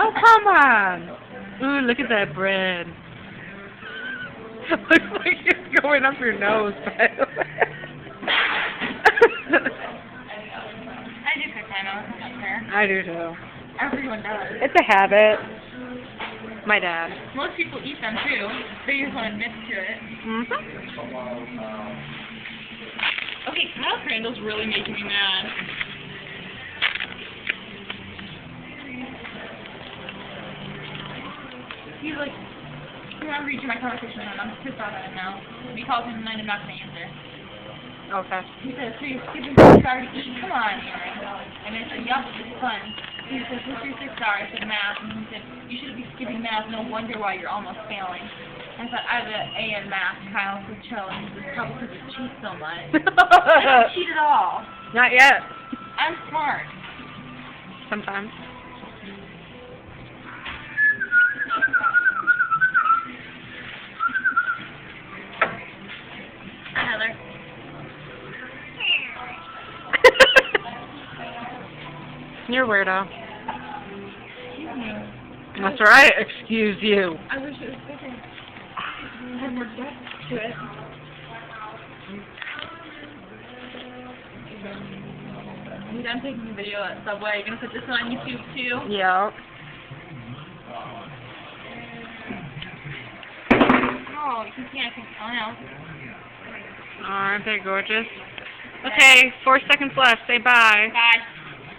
Oh, come on. Ooh, look at that bread. Looks like it's going up your nose, by the way. I do cook my nose, that's not fair. I do too. Everyone does. It's a habit. My dad. Most people eat them too. They just won't admit to it. Mm-hmm. Okay, Kyle Crandall's really making me mad. He's like, I want to read you my conversation with him. I'm pissed off at him now. He calls me tonight, I'm not going to answer. Okay. He says, so you're skipping 6 hours to eat? Come on, Erin. And I said, yup, it's fun. He says, what's your 6 hours? I said, math. And he said, you should be skipping math. No wonder why you're almost failing. I thought, I have an A in math. Kyle said, chill. And he said, probably because you cheat so much. I don't cheat at all. Not yet. I'm smart. Sometimes. Heather. You're a weirdo. Excuse me. That's right. Excuse you. I wish it was bigger. Had more depth to it. You done taking the video at Subway? You gonna put this on YouTube too? Yeah. Oh, you can't. Oh no. Aren't they gorgeous? Okay, 4 seconds left. Say bye. Bye.